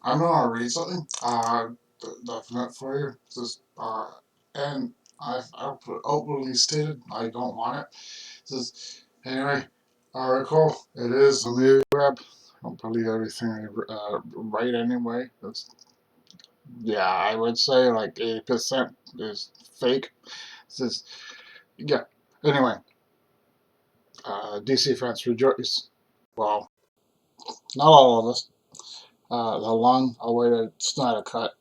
I'm gonna read something. Definite for you. And I've openly stated I don't want it. This anyway. Article. It is on the web. I don't believe everything I write anyway. Yeah, I would say like 80% is fake. This yeah. Anyway, DC fans rejoice. Well, not all of us. The long awaited Snyder Cut.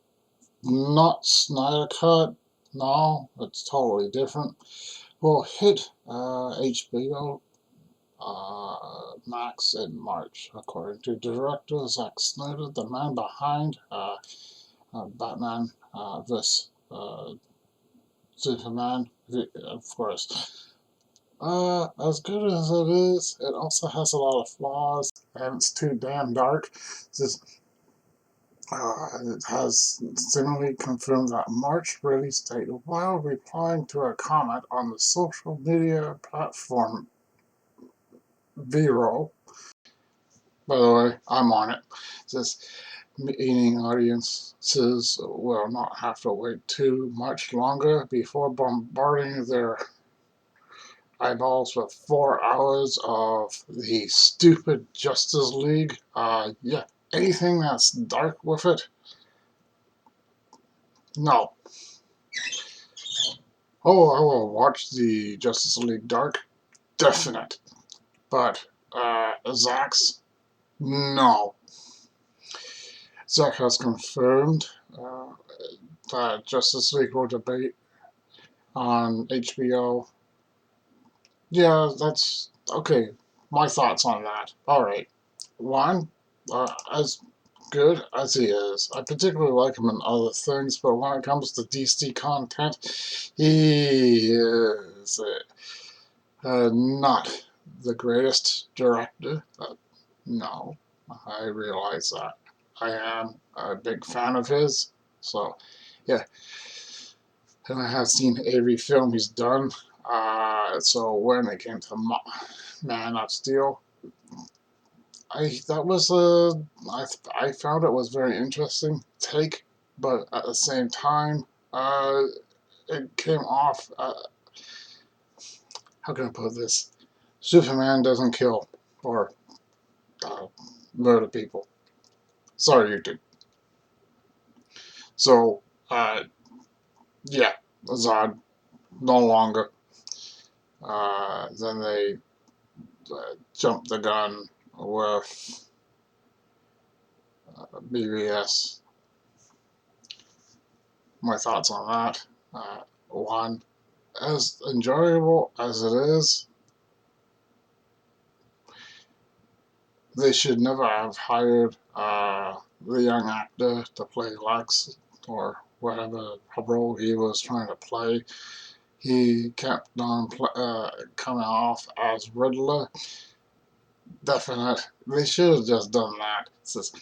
Not Snyder Cut. No, it's totally different. Will hit HBO Max in March, according to director Zack Snyder, the man behind Batman vs. Superman, of course. As good as it is, it also has a lot of flaws, and it's too damn dark. This it has similarly confirmed that March release date while replying to a comment on the social media platform Vero. By the way, I'm on it. It says meaning audiences will not have to wait too much longer before bombarding their eyeballs with 4 hours of the stupid Justice League. Yeah, anything that's dark with it, no. Oh, I will watch the Justice League Dark, definite. But Zack's, no. Zack has confirmed that Justice League will debate on HBO. Yeah, that's okay. My thoughts on that. All right. One, as good as he is, I particularly like him in other things, but when it comes to DC content, he is not the greatest director. No, I realize that. I am a big fan of his, so yeah. And I have seen every film he's done. So when it came to Man of Steel, I found it was very interesting take, but at the same time, uh, it came off. How can I put this? Superman doesn't kill or uh, murder people. Sorry, YouTube. So, yeah, Zod no longer. Then they jumped the gun with BBS. My thoughts on that. One, as enjoyable as it is, they should never have hired the young actor to play Lex or whatever role he was trying to play. He kept on coming off as Riddler. Definite. They should have just done that. It's just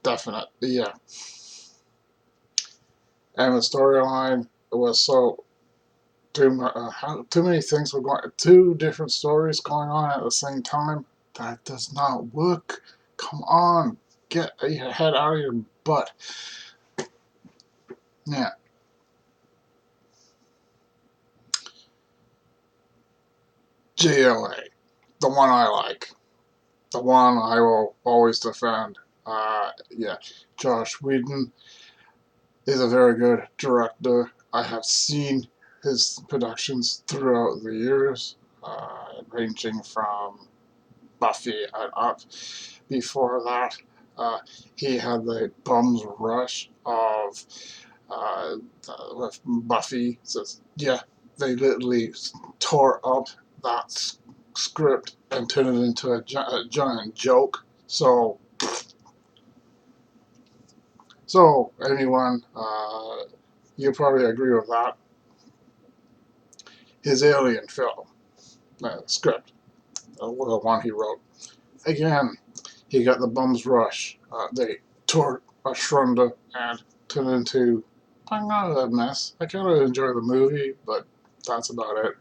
definite. Yeah. And the storyline was so too many things were going, two different stories going on at the same time. That does not work. Come on, get your head out of your butt. Yeah, JLA, the one I like, the one I will always defend. Yeah, Josh Whedon is a very good director. I have seen his productions throughout the years, ranging from Buffy and up. Before that, uh, he had the bum's rush of uh, with Buffy. So yeah, they literally tore up that script and turned it into a giant joke. So anyone, you probably agree with that. His Alien film script, the one he wrote. Again, he got the bum's rush. They tore Ashronda and turned it into not a mess. I kind of enjoy the movie, but that's about it.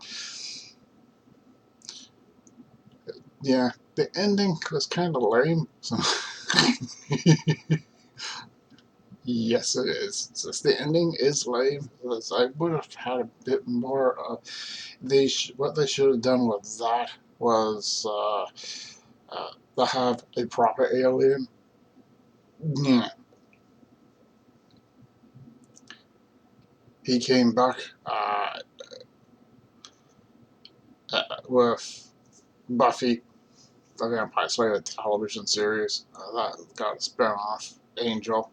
Yeah, the ending was kind of lame. So Yes, it is. Since the ending is lame, I would have had a bit more. What they should have done with that was to have a proper alien. Yeah, he came back with Buffy the Vampire Slayer television series that got a spin-off. Angel.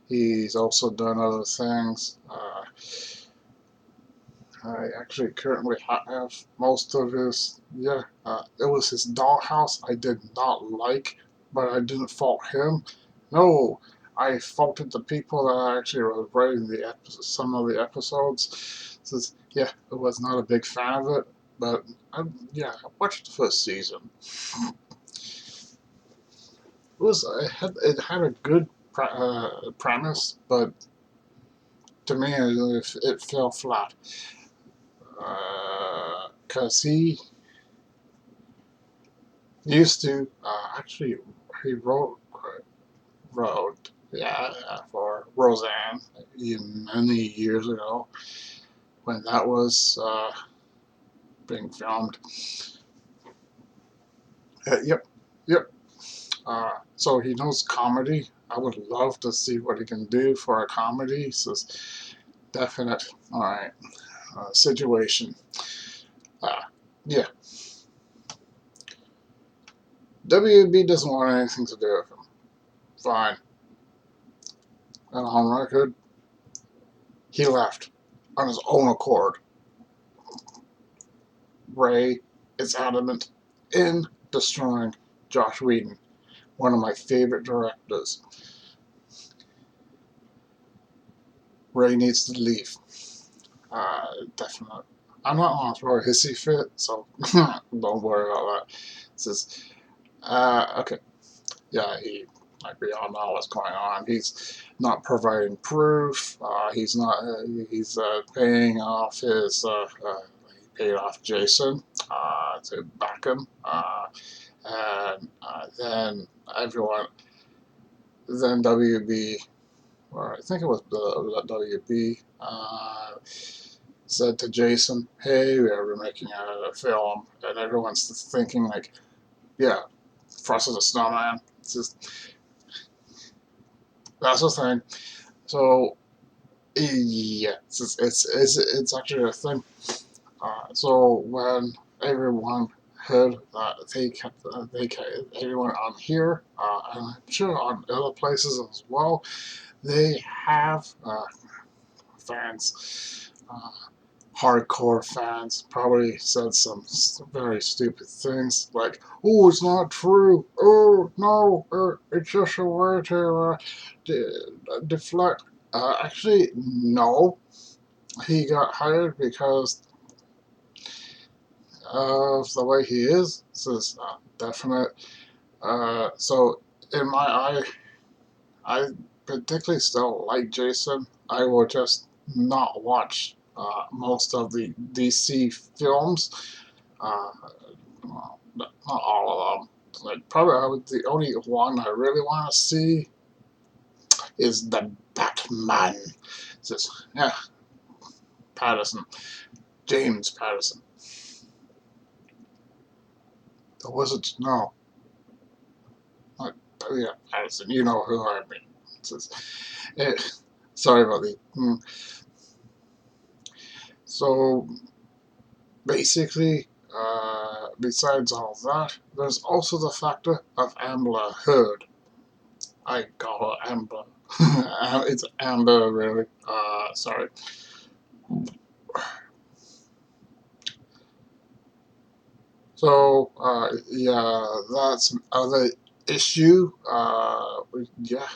He's also done other things. I actually currently have most of his. Yeah, it was his dollhouse I did not like, but I didn't fault him. No, I faulted the people that actually were writing some of the episodes. Says, yeah, I was not a big fan of it, but yeah, I watched the first season. It had a good premise, but to me it fell flat. Because he used to actually he wrote for Roseanne many years ago when that was being filmed. Yep, yep. So he knows comedy. I would love to see what he can do for a comedy. So definite. All right. Situation. Uh, yeah. WB doesn't want anything to do with him. Fine. And on record, he left on his own accord. Ray is adamant in destroying Josh Whedon, one of my favorite directors. Ray needs to leave. Definitely. I'm not on throw a hissy fit, so don't worry about that. It says, okay, yeah, we all know what's going on. He's not providing proof. He's paying off he paid off Jason to back him. And then WB, or I think it was the WB, said to Jason, "Hey, we're making a film," and everyone's thinking like, "Yeah, Frost is a snowman." It's just that's the thing. So yeah, it's actually a thing. So when everyone heard that everyone on here, and I'm sure on other places as well, they have fans, hardcore fans, probably said some very stupid things like, "Oh, it's not true. Oh no, it's just a way to deflect." Actually, no. He got hired because of the way he is. This is definite. So in my eye, I particularly still like Jason. I will just not watch most of the DC films. Uh, well, not all of them. Like probably the only one I really want to see is the Batman. It's just yeah, Patterson, James Patterson. The Wizard. No, not, yeah, Patterson. You know who I mean. It's just, eh, sorry about the. So basically, besides all that, there's also the factor of Amber Heard. I call her Amber. It's Amber, really. Sorry. So, yeah, that's another issue. Yeah,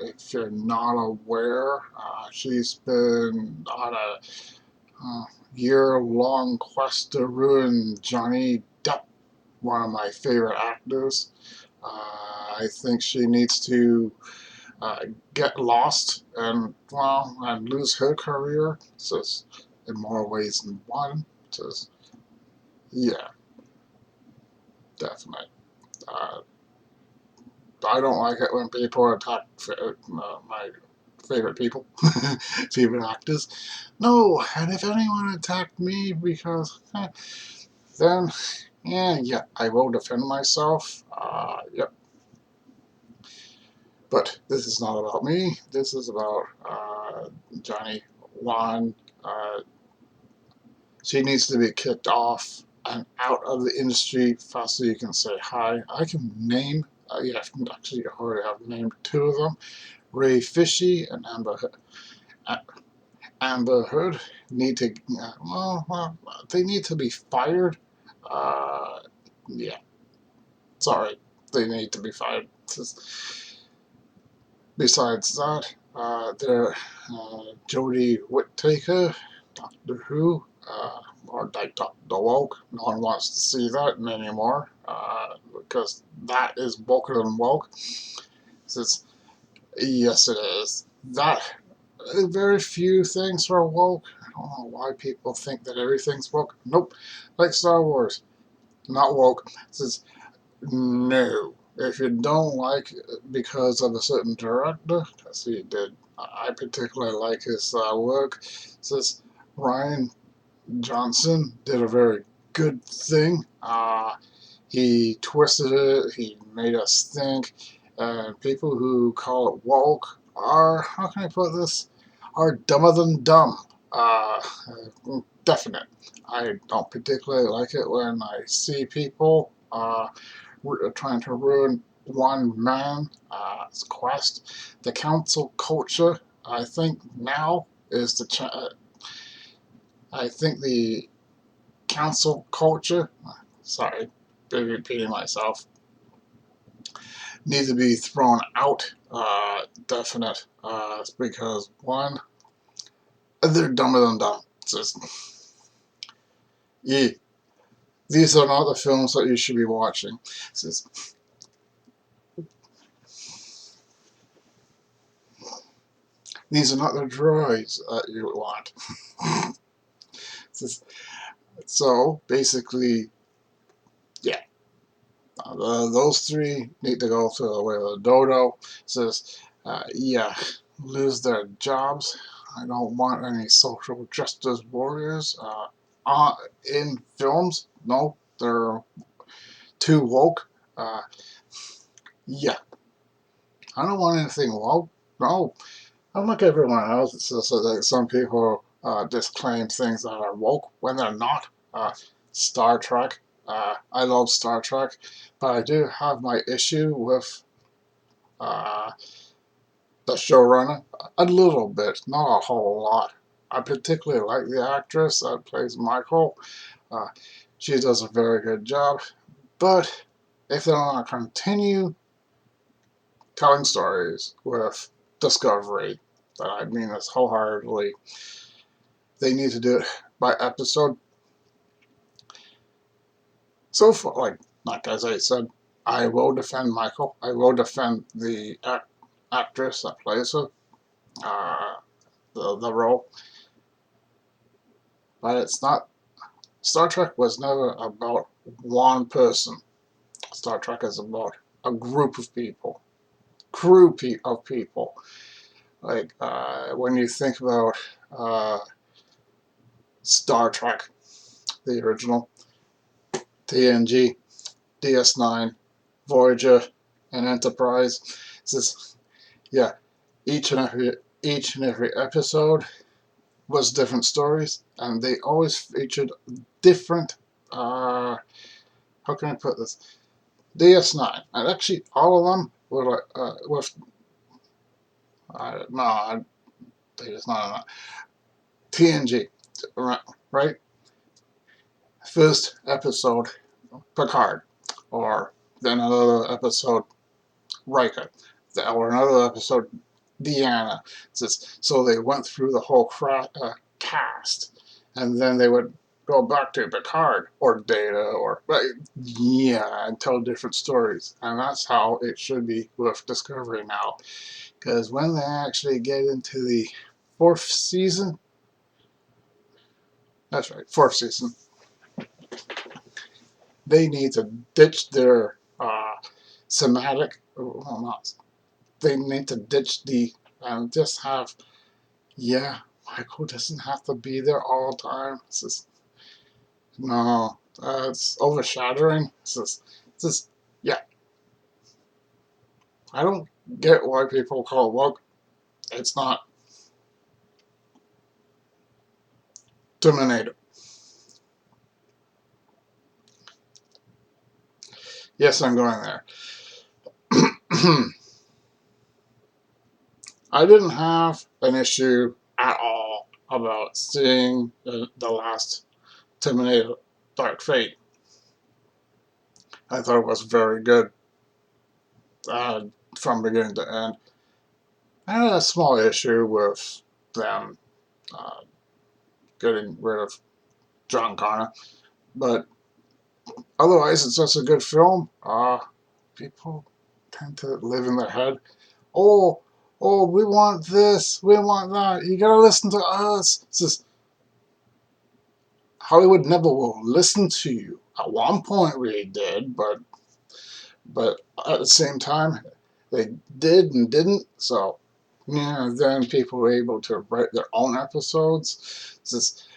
if you're not aware, she's been on a year-long quest to ruin Johnny Depp, one of my favorite actors. I think she needs to get lost and lose her career. Says in more ways than one. Says yeah, definitely. Uh, I don't like it when people attack my favorite people, favorite actors. No, and if anyone attacked me because, then, yeah, I will defend myself. Yep. But this is not about me. This is about Johnny Wan. Uh, she needs to be kicked off and out of the industry fast so you can say hi. I can name, yeah, actually, I already have named two of them. Ray Fishy and Amber Heard need to, well, they need to be fired. Uh, yeah, sorry, they need to be fired. Besides that, there, Jodie Whittaker, Doctor Who, or like Doctor Woke. No one wants to see that anymore, because that is woker than woke. Says, yes, it is. That very few things are woke. I don't know why people think that everything's woke. Nope, like Star Wars, not woke. Says, no. If you don't like it because of a certain director, because he did, I particularly like his work. Says Ryan Johnson did a very good thing. He twisted it. He made us think. And people who call it woke are, how can I put this, are dumber than dumb. Uh, Definite. I don't particularly like it when I see people trying to ruin one man's quest. The council culture, I think now is I think the council culture, sorry, repeating myself, needs to be thrown out. Definite. Because one, they're dumber than dumb. It's just, yeah, these are not the films that you should be watching. It's just, these are not the droids that you want. It's just, so basically, yeah, those three need to go to the way of the dodo. Says, yeah, lose their jobs. I don't want any social justice warriors in films. No, they're too woke. Uh, yeah, I don't want anything woke. No, I'm like everyone else. It's just that some people disclaim things that are woke when they're not. Star Trek. I love Star Trek, but I do have my issue with uh, the showrunner a little bit, not a whole lot. I particularly like the actress that plays Michael. Uh, she does a very good job, but if they're going to continue telling stories with Discovery, that I mean this wholeheartedly, they need to do it by episode. So far, like as I said, I will defend Michael. I will defend the actress that plays her, uh, the role. But it's not. Star Trek was never about one person. Star Trek is about a group of people, of people. Like when you think about uh, Star Trek, the original, TNG, DS9, Voyager, and Enterprise. It's just, yeah, each and every episode was different stories, and they always featured different. How can I put this? DS9, and actually all of them were like with. No, DS9, TNG, right? First episode, Picard, or then another episode, Riker, or another episode, Deanna. So they went through the whole cast, and then they would go back to Picard or Data or yeah, and tell different stories. And that's how it should be with Discovery now, because when they actually get into the fourth season, that's right, fourth season, they need to ditch their semantic. Well, not. They need to ditch the and just have, yeah, Michael doesn't have to be there all the time. It's just, no, it's overshadowing. It's just, yeah, I don't get why people call it woke. It's not. Terminator. Yes, I'm going there. I didn't have an issue at all about seeing the last Terminator Dark Fate. I thought it was very good uh, from beginning to end. I had a small issue with them uh, getting rid of John Connor, but otherwise, it's just a good film. People tend to live in their head. Oh, oh, we want this, we want that. You gotta listen to us. It's just Hollywood never will listen to you. At one point, we did, but at the same time, they did and didn't. So, yeah, then people were able to write their own episodes. It's just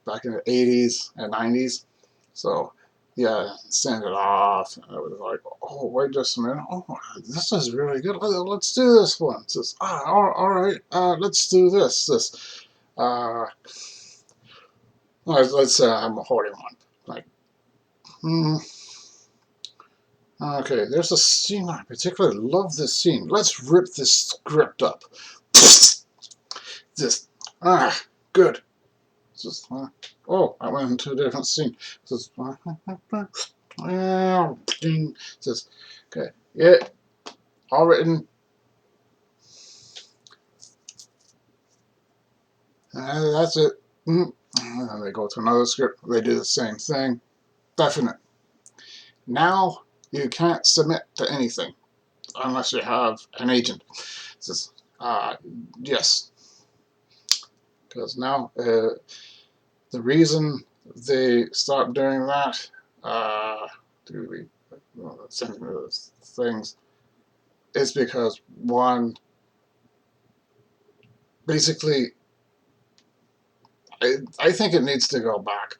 back in the 80s and 90s. So, yeah, send it off. And it was like, oh, wait just a minute. Oh, this is really good. Let's do this one. It's just, all right, let's do this. Uh, let's say I'm holding one. Like, hmm. Okay, there's a scene I particularly love this scene. Let's rip this script up. Just, good. Just, oh, I went into a different scene. Just, just, okay, yeah, all written. That's it. And then they go to another script. They do the same thing. Definite. Now you can't submit to anything unless you have an agent. Just, yes, because now the reason they stopped doing that, do we sending those things, is because one, basically, I think it needs to go back.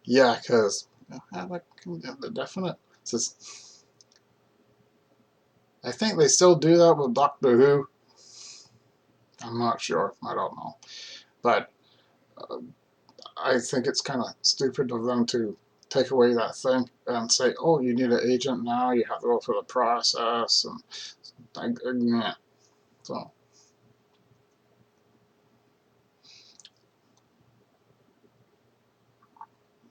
Yeah, because the definite. Just, I think they still do that with Doctor Who. I'm not sure. I don't know, but uh, I think it's kind of stupid of them to take away that thing and say, "Oh, you need an agent now. You have to go through the process." And yeah, so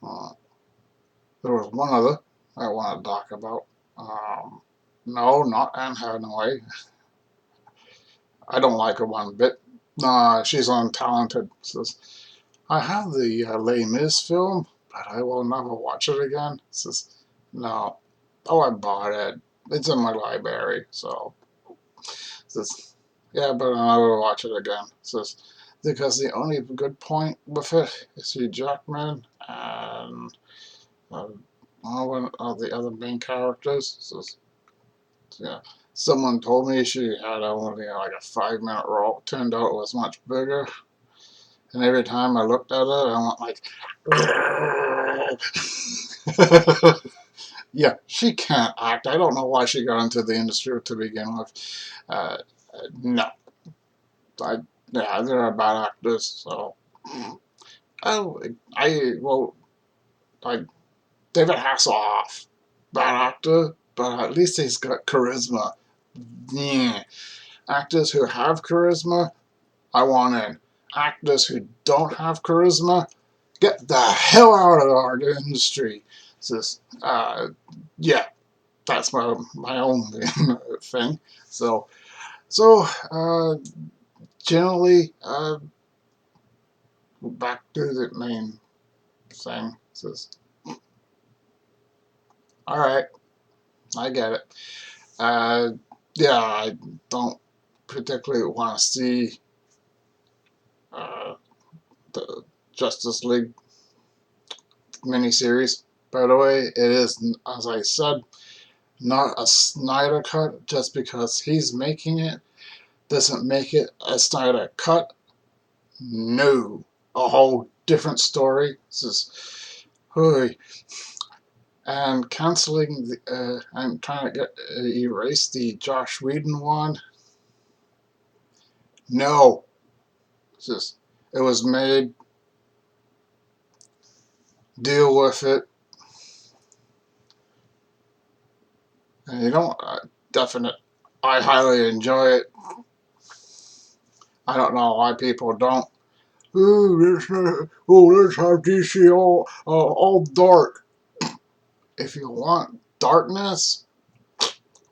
uh, there was one other I want to talk about. Um, no, not Anne Hathaway. I don't like her one bit. Nah, she's untalented. Says, I have the Les Mis film, but I will never watch it again. Says, no. Oh, I bought it. It's in my library, so says, yeah, but I'll never watch it again. Says, because the only good point with it is Hugh Jackman and uh, one of the other main characters. Says, yeah. Someone told me she had only like a 5 minute role. Turned out it was much bigger. And every time I looked at it, I went like, yeah, she can't act. I don't know why she got into the industry to begin with. Uh, no, I yeah, they're bad actors. So I well, like David Hasselhoff, bad actor, but at least he's got charisma. Yeah, actors who have charisma, I want in. Actors who don't have charisma, get the hell out of our industry. It's just, yeah, that's my only thing. So generally, back to the main thing. It's just, all right, I get it. Uh, yeah, I don't particularly want to see uh, the Justice League miniseries. By the way, it is, as I said, not a Snyder cut. Just because he's making it doesn't make it a Snyder cut. No, a whole different story. This is, hooey. And canceling the, I'm trying to get erase the Josh Whedon one. No, it's just, it was made. Deal with it. And you don't, definite. I highly enjoy it. I don't know why people don't. Let's have DC all dark. If you want darkness,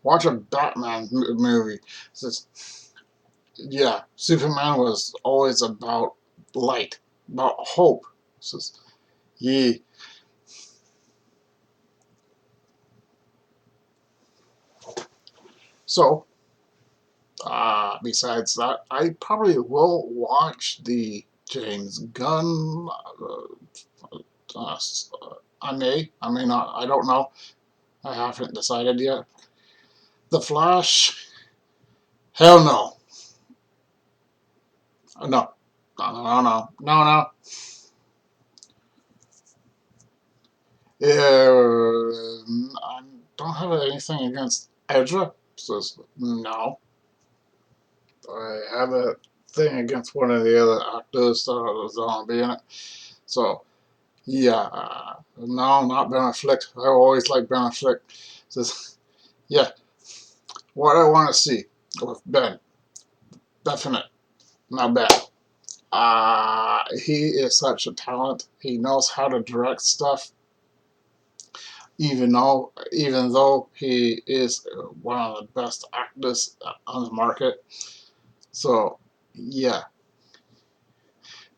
watch a Batman movie. Just, yeah, Superman was always about light, about hope. Just, yeah. So, besides that, I probably will watch the James Gunn. Uh, I may not. I don't know. I haven't decided yet. The Flash. Hell no. No. No. I don't have anything against Ezra. Says no. I have a thing against one of the other actors that was going to be in it. So yeah, no, not Ben Affleck. I always like Ben Affleck. Says yeah, what I want to see with Ben, definite, not bad. He is such a talent. He knows how to direct stuff, even though he is one of the best actors on the market. So, yeah.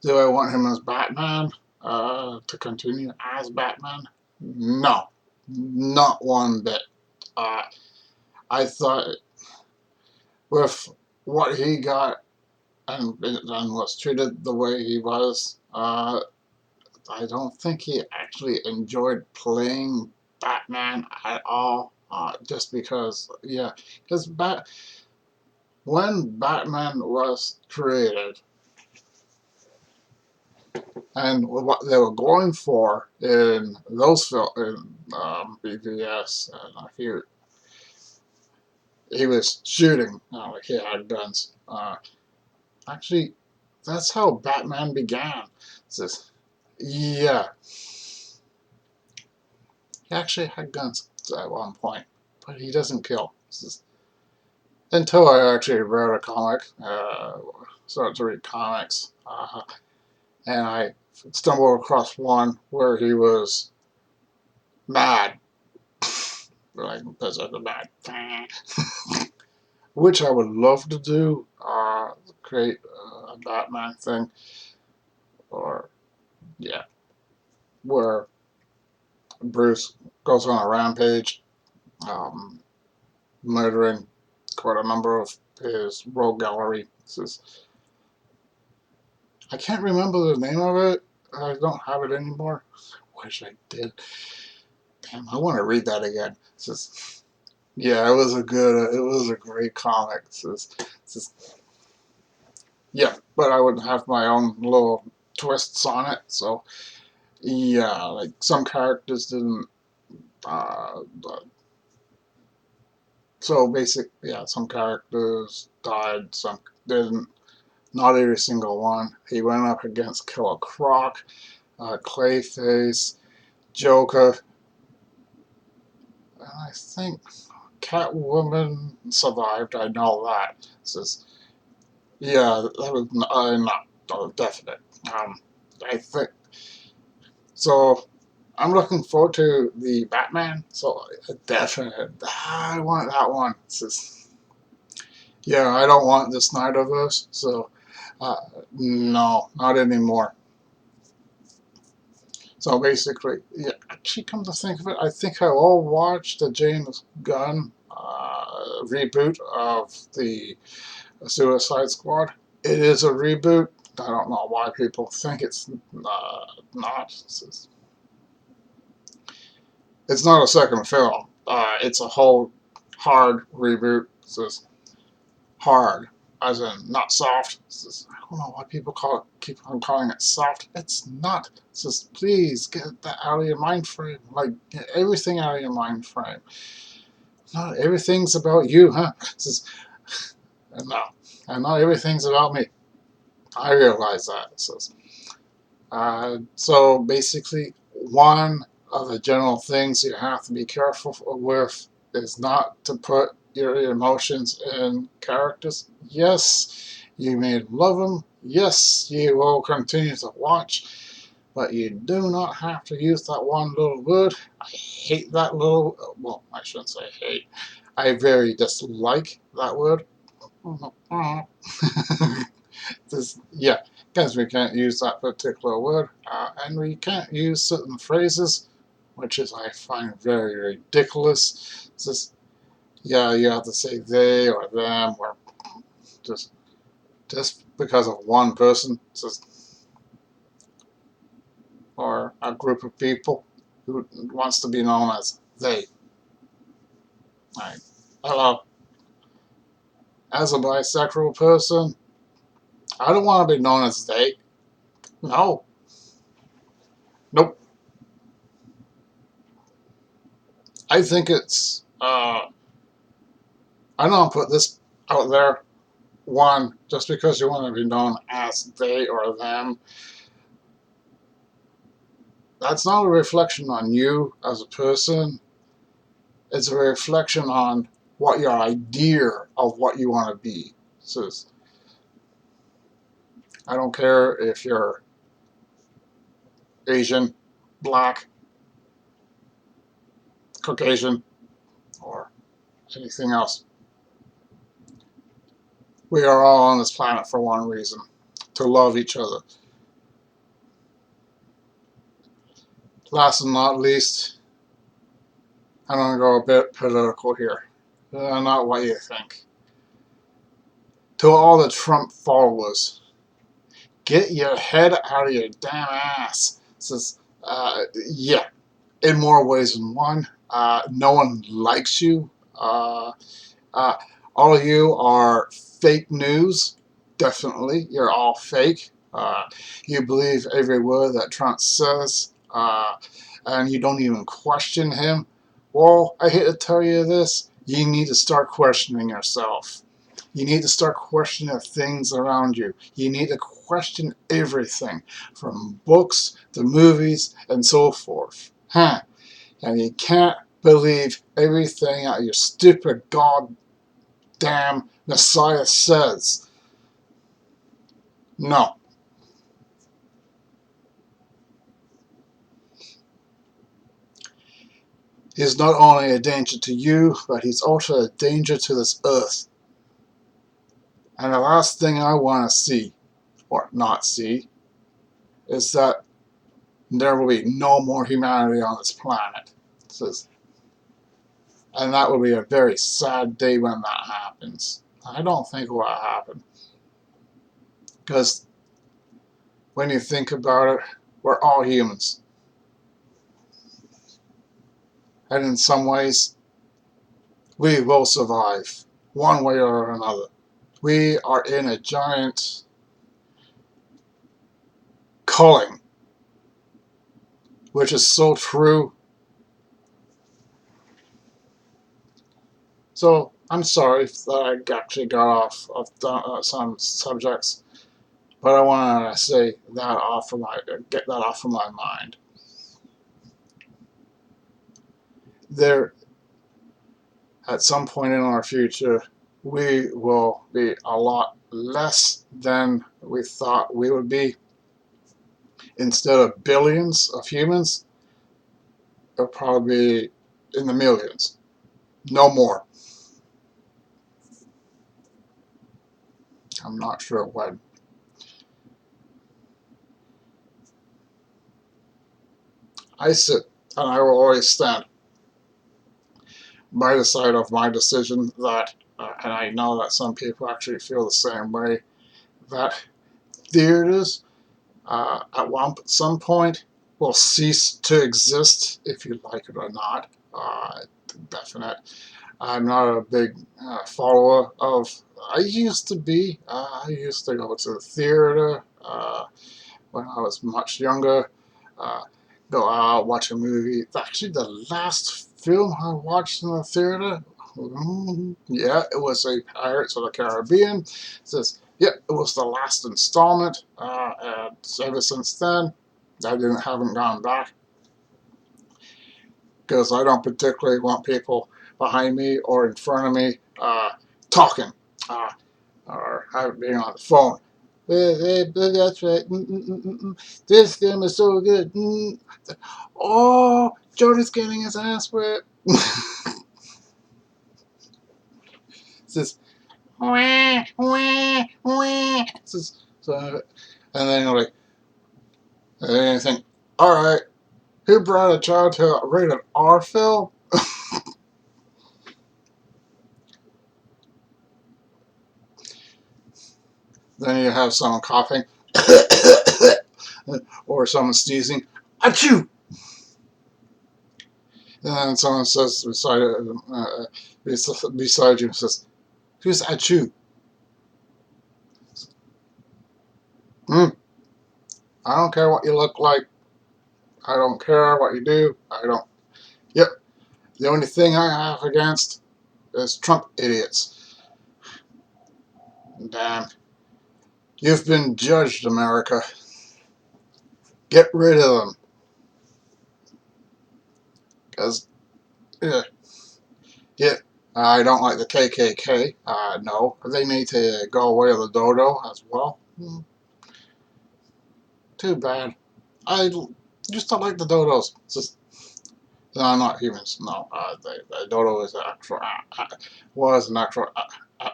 Do I want him as Batman? To continue as Batman? No, not one bit. Uh, I thought with what he got and was treated the way he was, I don't think he actually enjoyed playing Batman at all. Just because, yeah, because when Batman was created and what they were going for in those in BVS, and he was shooting, like he had guns. Actually, that's how Batman began. It's just, yeah, he actually had guns at one point, but he doesn't kill. It's just, until I actually read a comic, started to read comics, and I stumbled across one where he was mad, like because of the mad, which I would love to do, create a Batman thing, or yeah, where Bruce goes on a rampage, um, murdering quite a number of his rogue gallery. I can't remember the name of it. I don't have it anymore. Wish I did. Damn, I want to read that again. It's just, yeah, it was a great comic. Yeah, but I would have my own little twists on it. So, yeah, like some characters didn't, uh, so basic, yeah, some characters died, some didn't. Not every single one. He went up against Killer Croc, Clayface, Joker, and I think Catwoman survived. I know that. It's just, yeah, that was not definite. I think so. I'm looking forward to the Batman. So definite. I want that one. It's just, yeah, I don't want the Snyderverse. So uh, no, not anymore. So basically, yeah, actually, come to think of it, I think I will watch the James Gunn reboot of the Suicide Squad. It is a reboot. I don't know why people think it's not. It's not a second film. It's a whole hard reboot. It's just hard, as in not soft. It's just, I don't know why people keep on calling it soft. It's not. It's just, please get that out of your mind frame. Like, get everything out of your mind frame. Not everything's about you, huh? It's just, no, and not everything's about me. I realize that. So basically, one of the general things you have to be careful with is not to put your emotions in characters. Yes, you may love them. Yes, you will continue to watch, but you do not have to use that one little word. I hate that little, well, I shouldn't say hate. I very dislike that word. Yeah, because we can't use that particular word, and we can't use certain phrases, which is I find very ridiculous. It's just, yeah, you have to say they or them, or just because of one person, just or a group of people who wants to be known as they. Right. Hello. As a bisexual person, I don't want to be known as they. No. Nope. I think it's, I don't put this out there. One, just because you want to be known as they or them, that's not a reflection on you as a person. It's a reflection on what your idea of what you want to be. So I don't care if you're Asian, black, Caucasian, or anything else. We are all on this planet for one reason, to love each other. Last and not least, I'm going to go a bit political here. Not what you think. To all the Trump followers, get your head out of your damn ass. Says, yeah, in more ways than one. No one likes you. Uh, all of you are fake news. Definitely, you're all fake. You believe every word that Trump says, and you don't even question him. Well, I hate to tell you this, you need to start questioning yourself. You need to start questioning the things around you. You need to question everything, from books to movies and so forth. Huh? And you can't believe everything that your stupid goddamn Messiah says. No. He's not only a danger to you, but he's also a danger to this earth. And the last thing I want to see, or not see, is that there will be no more humanity on this planet. And that will be a very sad day when that happens. I don't think it will happen. Because when you think about it, we're all humans. And in some ways, we will survive, one way or another. We are in a giant culling, which is so true. So I'm sorry that I actually got off of some subjects, but I want to say that off from get that off from my mind. There, at some point in our future, we will be a lot less than we thought we would be. Instead of billions of humans, it'll probably be in the millions. No more. I'm not sure when. I sit and I will always stand by the side of my decision that, and I know that some people actually feel the same way, that theaters some point will cease to exist, if you like it or not. definite. I'm not a big follower of. I used to be. I used to go to the theater when I was much younger. Uh, go out, watch a movie. Actually, the last film I watched in the theater, yeah, it was a Pirates of the Caribbean. It says, yeah, it was the last installment. And ever since then, haven't gone back because I don't particularly want people behind me or in front of me talking or being on the phone. That's right. This film is so good. Oh, Jody's getting his ass whipped. It's wah, wah, wah. So, and then you're like, and then you think, all right, who brought a child to a rated R film? Then you have someone coughing, or someone sneezing, achoo! And then someone says beside you, says, who's achoo? Hmm. I don't care what you look like. I don't care what you do. I don't. Yep. The only thing I have against is Trump idiots. Damn. You've been judged, America. Get rid of them. Because, yeah, yeah, I don't like the KKK. No. They need to go away with the dodo as well. Too bad. I just don't like the dodos. It's just, no, not humans. No, the dodo is an actual, was an actual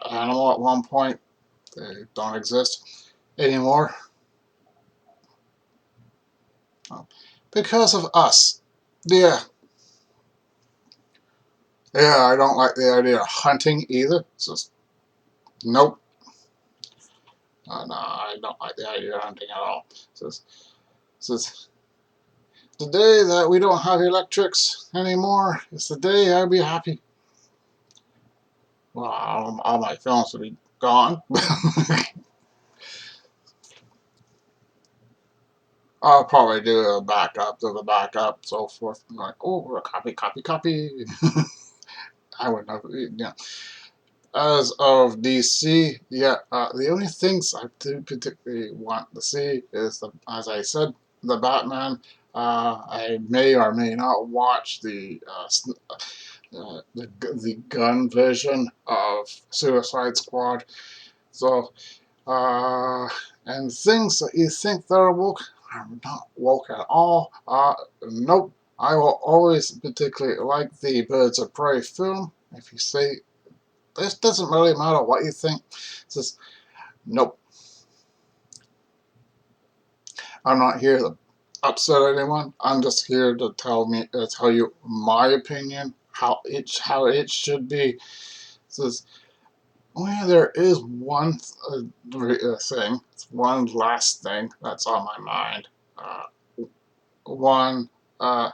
animal at one point. They don't exist anymore because of us. Yeah, yeah. I don't like the idea of hunting either. It's just nope. No, I don't like the idea of hunting at all. It's just the day that we don't have electrics anymore. It's the day I'll be happy. Well, all my films will be gone. I'll probably do a backup to the backup, so forth. I'm like, oh, copy, copy, copy. I would never, as of DC, yeah, the only things I do particularly want to see is, as I said, the Batman. I may or may not watch the gun version of Suicide Squad. So, uh, and things that you think they're woke are not woke at all. Nope. I will always particularly like the Birds of Prey film. If you say this doesn't really matter what you think. It's just nope. I'm not here to upset anyone. I'm just here to tell you my opinion, how it should be. It says, well, there is one thing, one last thing that's on my mind. Uh, one, uh,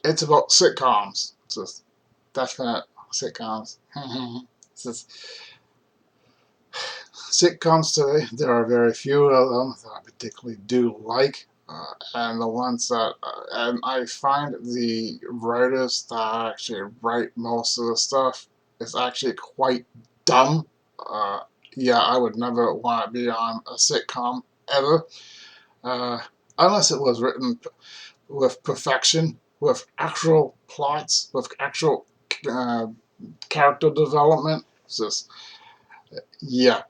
it's about sitcoms. It's just definite sitcoms. It's just sitcoms today, there are very few of them that I particularly do like. And the ones that, and I find the writers that actually write most of the stuff is actually quite dumb. Uh, yeah, I would never want to be on a sitcom ever, uh, unless it was written with perfection, with actual plots, with actual uh, character development. It's just, yeah,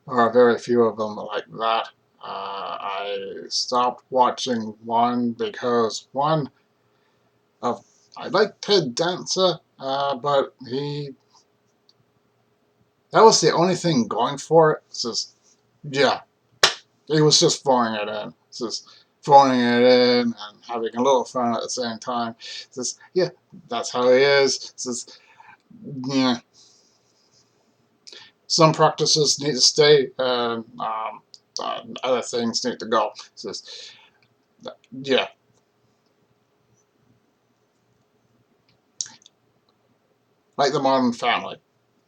there are very few of them like that. I stopped watching one because one of I like Ted Dancer, but that was the only thing going for it. It's just yeah, he was just throwing it in. It's just throwing it in and having a little fun at the same time. It's just yeah, that's how he is. It's just yeah. Some practices need to stay, and other things need to go. It's just yeah. like The Modern Family.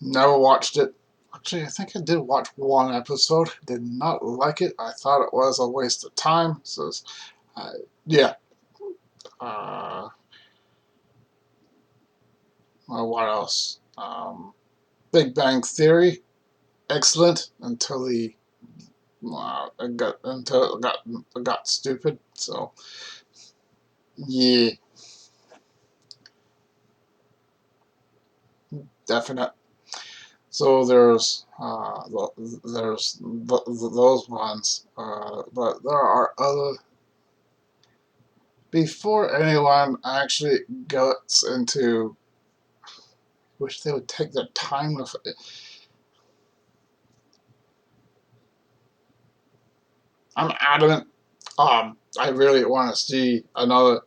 Never watched it. Actually, I think I did watch one episode. Did not like it. I thought it was a waste of time. So, uh, yeah. Uh, well, what else? Big Bang Theory. Excellent until it got stupid. So, yeah, definite. So there's those ones, but there are other. Before anyone actually gets into, wish they would take their time with it. I'm adamant. I really want to see another.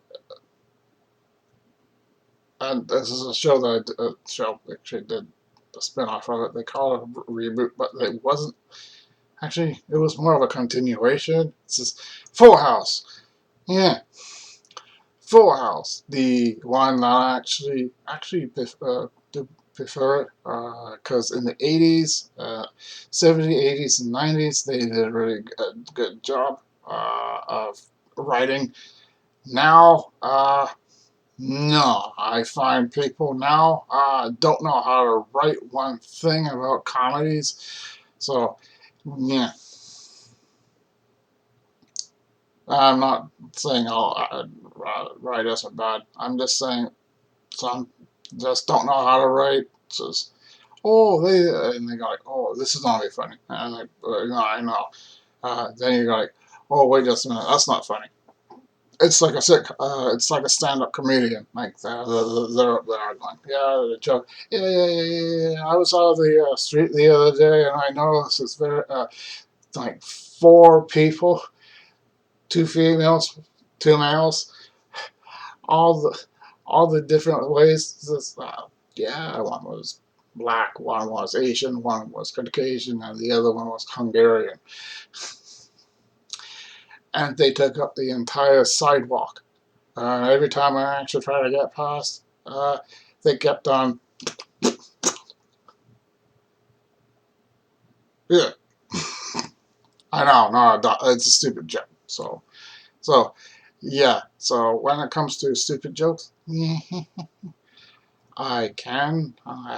And this is a show that show actually did a spin-off of it. They call it a reboot, but it wasn't. Actually, it was more of a continuation. It's just Full House. Yeah, Full House. The one that I actually prefer it because in the 80s, 70s, 80s, and 90s, they did a really good job of writing. Now, no, I find people now don't know how to write one thing about comedies. So, yeah, I'm not saying writers are bad. I'm just saying some just don't know how to write. It's just, oh, and they go like, oh, this is gonna be funny. And I'm like, no, I know. Then you go like, oh, wait just a minute, that's not funny. It's like a stand-up comedian. Like they're going, yeah, the joke, yeah. I was out of the street the other day, and I noticed it's very like four people, two females, two males, all the all the different ways. Just, yeah, one was black, one was Asian, one was Caucasian, and the other one was Hungarian, and they took up the entire sidewalk. Every time I actually tried to get past, they kept on, yeah, I know, no, it's a stupid joke. So, yeah. So when it comes to stupid jokes, I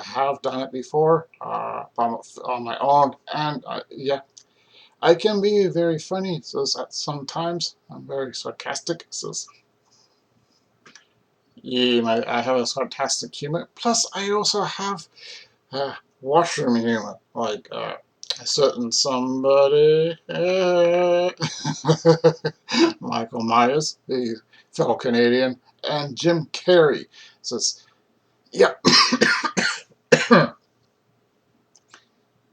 have done it before, on my own, and yeah, I can be very funny. So sometimes I'm very sarcastic. So yeah, I have a sarcastic humor. Plus, I also have washroom humor, like a certain somebody, Michael Myers, the fellow Canadian, and Jim Carrey says, "Yeah,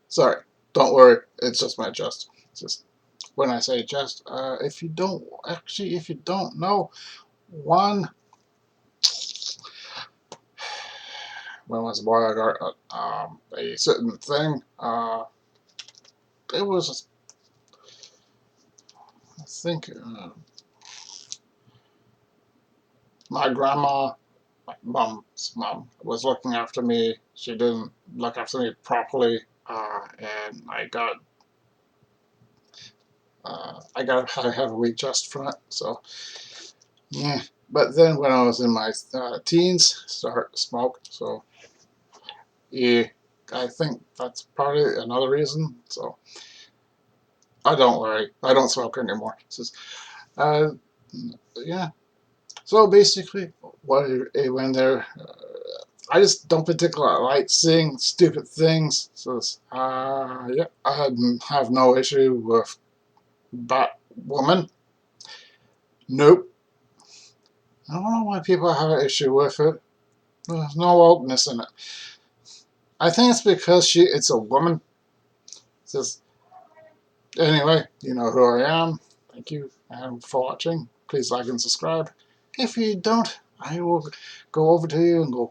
sorry, don't worry, it's just my chest. It's just when I say chest, if you don't know, one when I was a boy, I got a certain thing. It was, I think, my grandma, my mom's mom, was looking after me. She didn't look after me properly, and I have a weak chest from it. So yeah. But then when I was in my teens, started to smoke. So yeah, I think that's probably another reason. So I don't worry. I don't smoke anymore. Uh, yeah. So basically, when they're, I just don't particularly like seeing stupid things. So yeah, have no issue with Batwoman. Nope. I don't know why people have an issue with it. There's no wokeness in it. I think it's because it's a woman. Just anyway, you know who I am. Thank you for watching. Please like and subscribe. If you don't, I will go over to you and go